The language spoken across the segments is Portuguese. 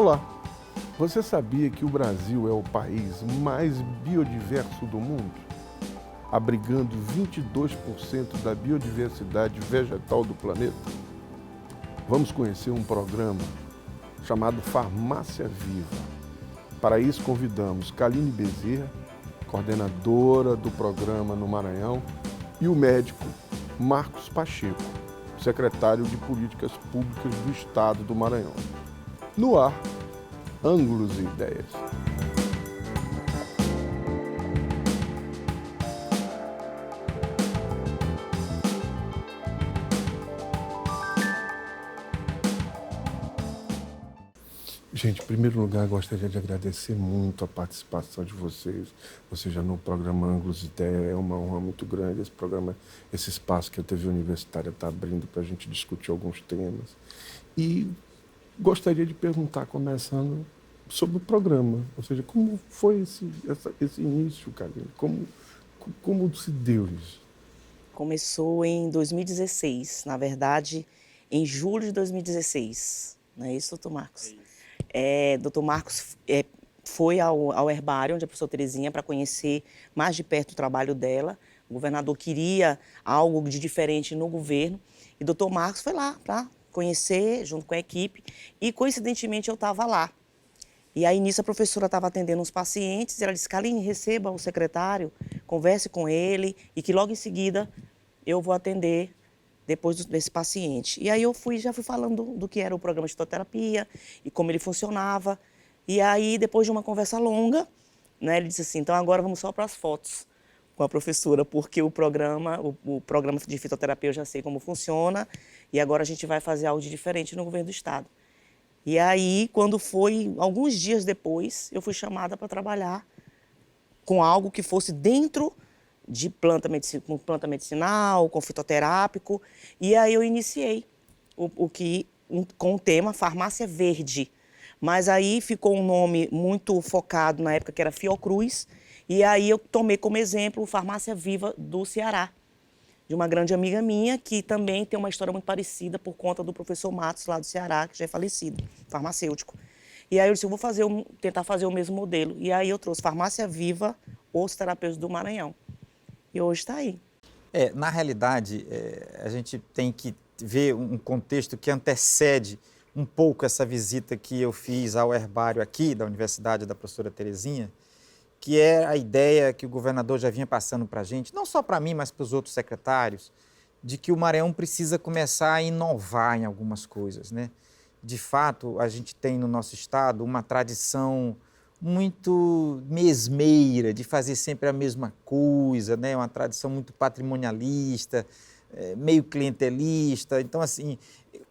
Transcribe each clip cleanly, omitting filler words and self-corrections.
Olá, você sabia que o Brasil é o país mais biodiverso do mundo? Abrigando 22% da biodiversidade vegetal do planeta? Vamos conhecer um programa chamado Farmácia Viva. Para isso convidamos Kaline Bezerra, coordenadora do programa no Maranhão, e o médico Marcos Pacheco, secretário de Políticas Públicas do Estado do Maranhão. No ar, Ângulos e Ideias. Gente, em primeiro lugar, gostaria de agradecer muito a participação de vocês. Ou seja, no programa Ângulos e Ideias, é uma honra muito grande esse programa, esse espaço que a TV Universitária está abrindo para a gente discutir alguns temas. E gostaria de perguntar, começando, sobre o programa. Ou seja, como foi esse início, Kaline? Como se deu isso? Começou em 2016, na verdade, em julho de 2016. Não é isso, doutor Marcos? Doutor Marcos foi ao herbário, onde a professora Terezinha, para conhecer mais de perto o trabalho dela. O governador queria algo de diferente no governo. E doutor Marcos foi lá para conhecer, junto com a equipe. E, coincidentemente, eu estava lá. E aí, nisso, a professora estava atendendo uns pacientes. E ela disse: Kaline, receba o secretário, converse com ele. E que logo em seguida eu vou atender depois desse paciente. E aí eu já fui falando do que era o programa de fitoterapia e como ele funcionava. E aí, depois de uma conversa longa, né, ele disse assim: então agora vamos só para as fotos com a professora, porque o programa de fitoterapia eu já sei como funciona e agora a gente vai fazer algo de diferente no governo do estado. E aí, quando foi alguns dias depois, eu fui chamada para trabalhar com algo que fosse dentro de planta medicinal, com fitoterápico. E aí eu iniciei com o tema Farmácia Verde. Mas aí ficou um nome muito focado na época, que era Fiocruz. E aí eu tomei como exemplo Farmácia Viva do Ceará, de uma grande amiga minha, que também tem uma história muito parecida por conta do professor Matos, lá do Ceará, que já é falecido, farmacêutico. E aí eu disse: eu vou tentar fazer o mesmo modelo. E aí eu trouxe Farmácia Viva, os terapeutas do Maranhão. E hoje está aí. Na realidade, a gente tem que ver um contexto que antecede um pouco essa visita que eu fiz ao herbário aqui da Universidade da professora Terezinha, que é a ideia que o governador já vinha passando para a gente, não só para mim, mas para os outros secretários, de que o Maranhão precisa começar a inovar em algumas coisas, né? De fato, a gente tem no nosso estado uma tradição muito mesmeira, de fazer sempre a mesma coisa, né? Uma tradição muito patrimonialista, meio clientelista. Então, assim,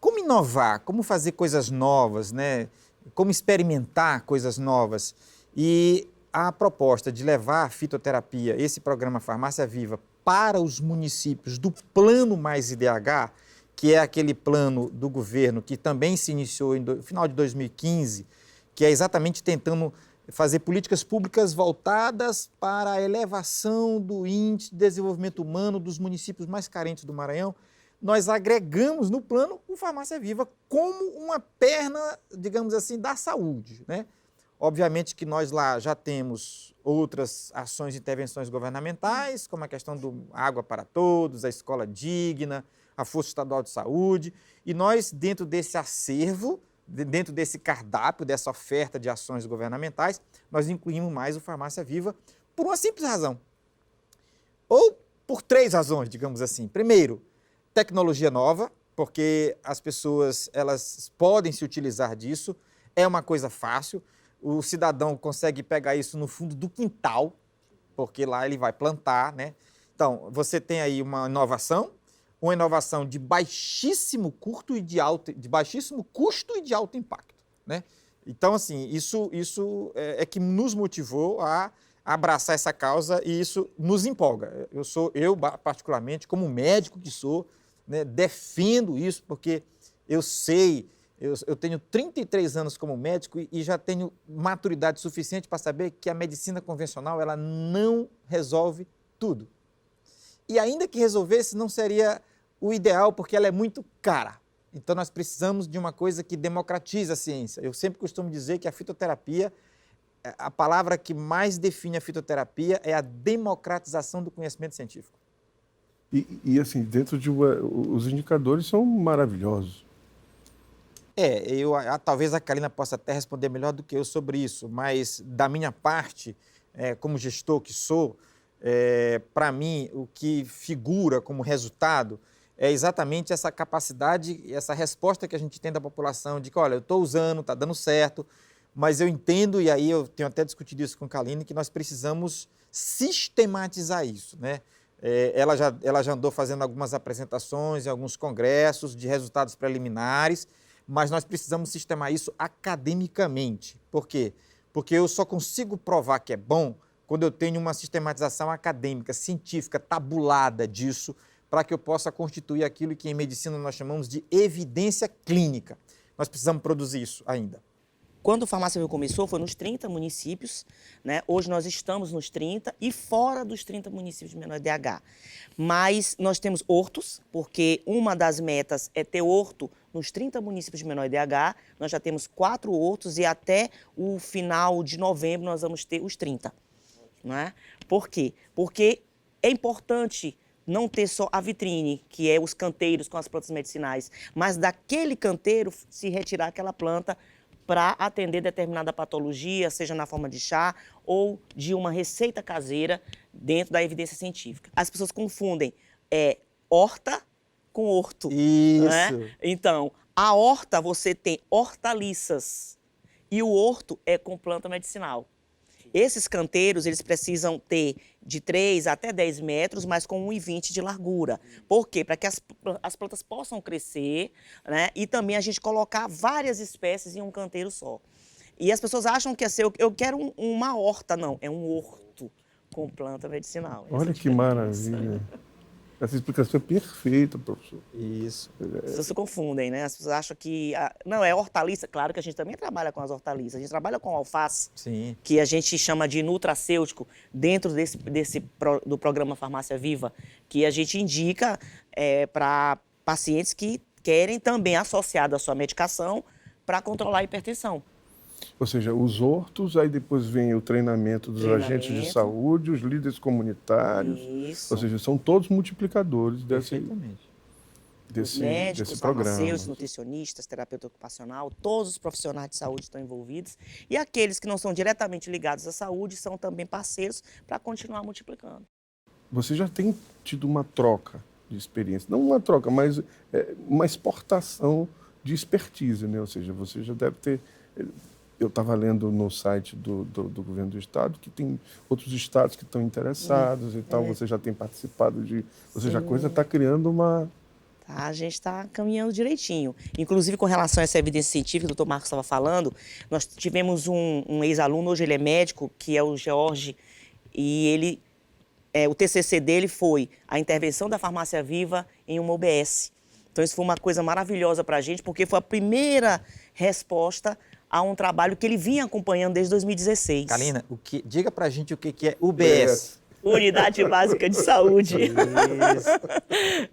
como inovar, como fazer coisas novas, né? Como experimentar coisas novas. E a proposta de levar a fitoterapia, esse programa Farmácia Viva, para os municípios do Plano Mais IDH, que é aquele plano do governo que também se iniciou no final de 2015, que é exatamente tentando fazer políticas públicas voltadas para a elevação do índice de desenvolvimento humano dos municípios mais carentes do Maranhão. Nós agregamos no plano o Farmácia Viva como uma perna, digamos assim, da saúde, né? Obviamente que nós lá já temos outras ações e intervenções governamentais, como a questão do Água para Todos, a Escola Digna, a Força Estadual de Saúde, e nós, dentro desse acervo, dentro desse cardápio, dessa oferta de ações governamentais, nós incluímos mais o Farmácia Viva por uma simples razão. Ou por três razões, digamos assim. Primeiro, tecnologia nova, porque as pessoas elas podem se utilizar disso, é uma coisa fácil, o cidadão consegue pegar isso no fundo do quintal, porque lá ele vai plantar, né? Então, você tem aí uma inovação de baixíssimo custo e de alto impacto, né? Então, assim, isso é que nos motivou a abraçar essa causa e isso nos empolga. Eu particularmente, como médico que sou, né, defendo isso porque eu sei, eu tenho 33 anos como médico e já tenho maturidade suficiente para saber que a medicina convencional ela não resolve tudo. E ainda que resolvesse, não seria o ideal, porque ela é muito cara. Então, nós precisamos de uma coisa que democratize a ciência. Eu sempre costumo dizer que a fitoterapia, a palavra que mais define a fitoterapia é a democratização do conhecimento científico. E assim, dentro de os indicadores são maravilhosos. Talvez a Carolina possa até responder melhor do que eu sobre isso, mas da minha parte, como gestor que sou, para mim, o que figura como resultado é exatamente essa capacidade, essa resposta que a gente tem da população de que, olha, eu estou usando, está dando certo, mas eu entendo, e aí eu tenho até discutido isso com a Carolina, que nós precisamos sistematizar isso, né? Ela já andou fazendo algumas apresentações em alguns congressos de resultados preliminares, mas nós precisamos sistematizar isso academicamente. Por quê? Porque eu só consigo provar que é bom quando eu tenho uma sistematização acadêmica, científica, tabulada disso, para que eu possa constituir aquilo que em medicina nós chamamos de evidência clínica. Nós precisamos produzir isso ainda. Quando o Farmácia Viva começou, foi nos 30 municípios, né? Hoje nós estamos nos 30 e fora dos 30 municípios de menor IDH. Mas nós temos hortos, porque uma das metas é ter horto nos 30 municípios de menor IDH. Nós já temos 4 hortos e até o final de novembro nós vamos ter os 30. Né? Por quê? Porque é importante não ter só a vitrine, que é os canteiros com as plantas medicinais, mas daquele canteiro se retirar aquela planta para atender determinada patologia, seja na forma de chá ou de uma receita caseira dentro da evidência científica. As pessoas confundem horta com horto. Isso. Né? Então, a horta você tem hortaliças e o horto é com planta medicinal. Esses canteiros, eles precisam ter de 3 até 10 metros, mas com 1,20 de largura. Por quê? Para que as plantas possam crescer, né? E também a gente colocar várias espécies em um canteiro só. E as pessoas acham que eu quero uma horta. Não, é um horto com planta medicinal. Olha que maravilha. Essa explicação é perfeita, professor. Isso. As pessoas se confundem, né? As pessoas acham que... Não, é hortaliça. Claro que a gente também trabalha com as hortaliças. A gente trabalha com alface, Sim. Que a gente chama de nutracêutico, dentro do programa Farmácia Viva, que a gente indica para pacientes que querem também, associado à sua medicação, para controlar a hipertensão. Ou seja, os hortos, aí depois vem o treinamento dos agentes de saúde, os líderes comunitários. Isso. Ou seja, são todos multiplicadores desse médicos, programa. farmacêuticos, nutricionistas, terapeuta ocupacional, todos os profissionais de saúde estão envolvidos. E aqueles que não são diretamente ligados à saúde são também parceiros para continuar multiplicando. Você já tem tido uma troca de experiência, não uma troca, mas uma exportação de expertise, né? Ou seja, você já deve ter... Eu estava lendo no site do governo do estado que tem outros estados que estão interessados e tal, você já tem participado de... Ou seja, a coisa está criando uma... A gente está caminhando direitinho. Inclusive, com relação a essa evidência científica que o Dr. Marcos estava falando, nós tivemos um ex-aluno, hoje ele é médico, que é o George, e ele, o TCC dele foi a intervenção da Farmácia Viva em uma UBS. Então, isso foi uma coisa maravilhosa para a gente, porque foi a primeira resposta a um trabalho que ele vinha acompanhando desde 2016. Carolina, diga para a gente o que é UBS. Unidade Básica de Saúde.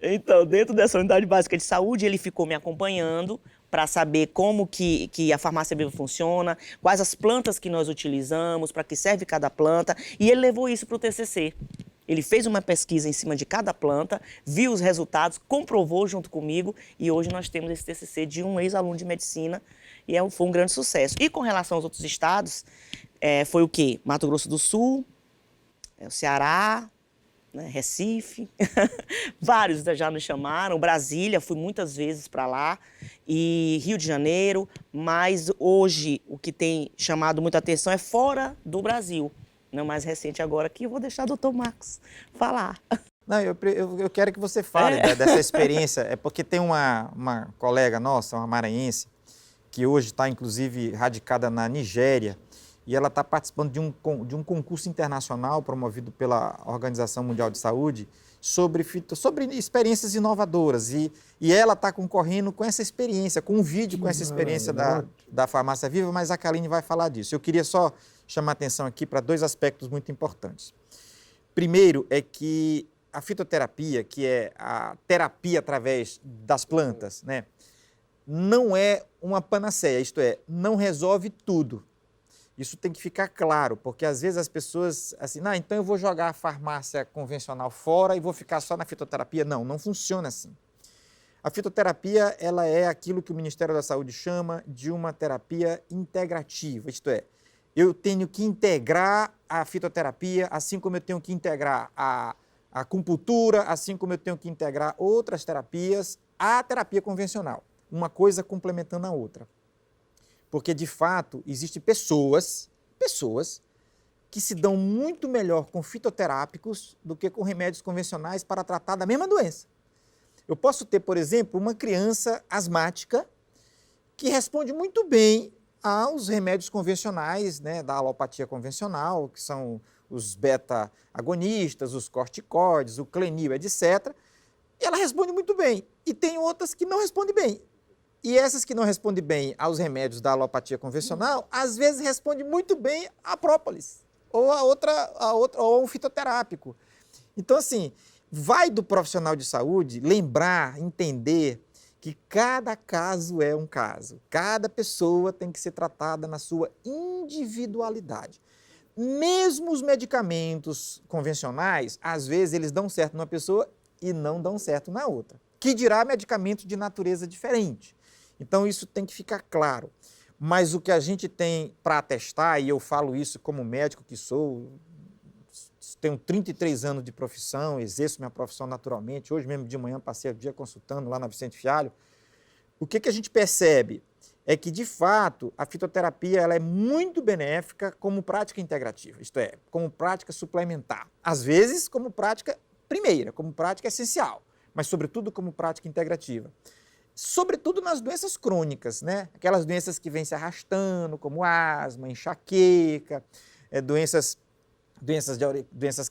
Então, dentro dessa Unidade Básica de Saúde, ele ficou me acompanhando para saber como que a Farmácia Viva funciona, quais as plantas que nós utilizamos, para que serve cada planta, e ele levou isso para o TCC. Ele fez uma pesquisa em cima de cada planta, viu os resultados, comprovou junto comigo, e hoje nós temos esse TCC de um ex-aluno de medicina, e foi um grande sucesso. E com relação aos outros estados, foi o quê? Mato Grosso do Sul, o Ceará, né, Recife, vários já nos chamaram, Brasília, fui muitas vezes para lá, e Rio de Janeiro, mas hoje o que tem chamado muita atenção é fora do Brasil. Não, mais recente agora, que eu vou deixar o Dr. Marcos falar. Não, eu quero que você fale dessa experiência, porque tem uma colega nossa, uma maranhense, que hoje está, inclusive, radicada na Nigéria, e ela está participando de um concurso internacional promovido pela Organização Mundial de Saúde sobre experiências inovadoras. E ela está concorrendo com essa experiência, com um vídeo com essa experiência da Farmácia Viva, mas a Carolina vai falar disso. Eu queria só chamar a atenção aqui para 2 aspectos muito importantes. Primeiro é que a fitoterapia, que é a terapia através das plantas, né? não é uma panaceia, isto é, não resolve tudo. Isso tem que ficar claro, porque às vezes as pessoas, assim, não, então eu vou jogar a farmácia convencional fora e vou ficar só na fitoterapia. Não, não funciona assim. A fitoterapia, ela é aquilo que o Ministério da Saúde chama de uma terapia integrativa, isto é, eu tenho que integrar a fitoterapia, assim como eu tenho que integrar a acupuntura, assim como eu tenho que integrar outras terapias à terapia convencional, uma coisa complementando a outra. Porque, de fato, existem pessoas que se dão muito melhor com fitoterápicos do que com remédios convencionais para tratar da mesma doença. Eu posso ter, por exemplo, uma criança asmática que responde muito bem aos remédios convencionais, né, da alopatia convencional, que são os beta-agonistas, os corticoides, o clenil, etc. E ela responde muito bem. E tem outras que não respondem bem. E essas que não respondem bem aos remédios da alopatia convencional, às vezes respondem muito bem a própolis ou ou a um fitoterápico. Então, assim, vai do profissional de saúde lembrar, entender que cada caso é um caso. Cada pessoa tem que ser tratada na sua individualidade. Mesmo os medicamentos convencionais, às vezes eles dão certo numa pessoa e não dão certo na outra. Que dirá medicamentos de natureza diferente. Então, isso tem que ficar claro. Mas o que a gente tem para atestar, e eu falo isso como médico que sou, tenho 33 anos de profissão, exerço minha profissão naturalmente, hoje mesmo de manhã passei o dia consultando lá na Vicente Fialho, o que a gente percebe é que, de fato, a fitoterapia ela é muito benéfica como prática integrativa, isto é, como prática suplementar. Às vezes, como prática primeira, como prática essencial, mas, sobretudo, como prática integrativa. Sobretudo nas doenças crônicas, né? Aquelas doenças que vêm se arrastando, como asma, enxaqueca, doenças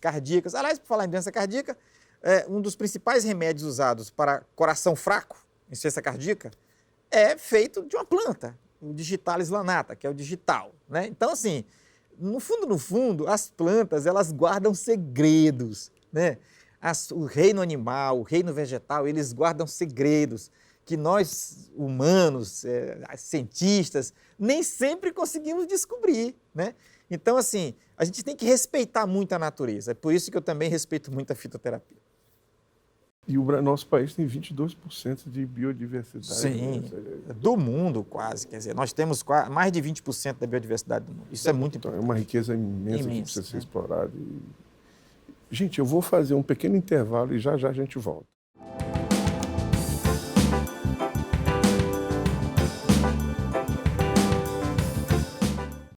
cardíacas. Aliás, por falar em doença cardíaca, um dos principais remédios usados para coração fraco, insuficiência cardíaca, é feito de uma planta, o Digitalis lanata, que é o digital, né? Então, assim, no fundo, as plantas, elas guardam segredos, né? O reino animal, o reino vegetal, eles guardam segredos que nós, humanos, cientistas, nem sempre conseguimos descobrir, né? Então, assim, a gente tem que respeitar muito a natureza. É por isso que eu também respeito muito a fitoterapia. E o nosso país tem 22% de biodiversidade. Sim, do mundo quase. Quer dizer, nós temos mais de 20% da biodiversidade do mundo. Isso é muito importante. É uma riqueza imensa que precisa ser explorada. Gente, eu vou fazer um pequeno intervalo e já a gente volta.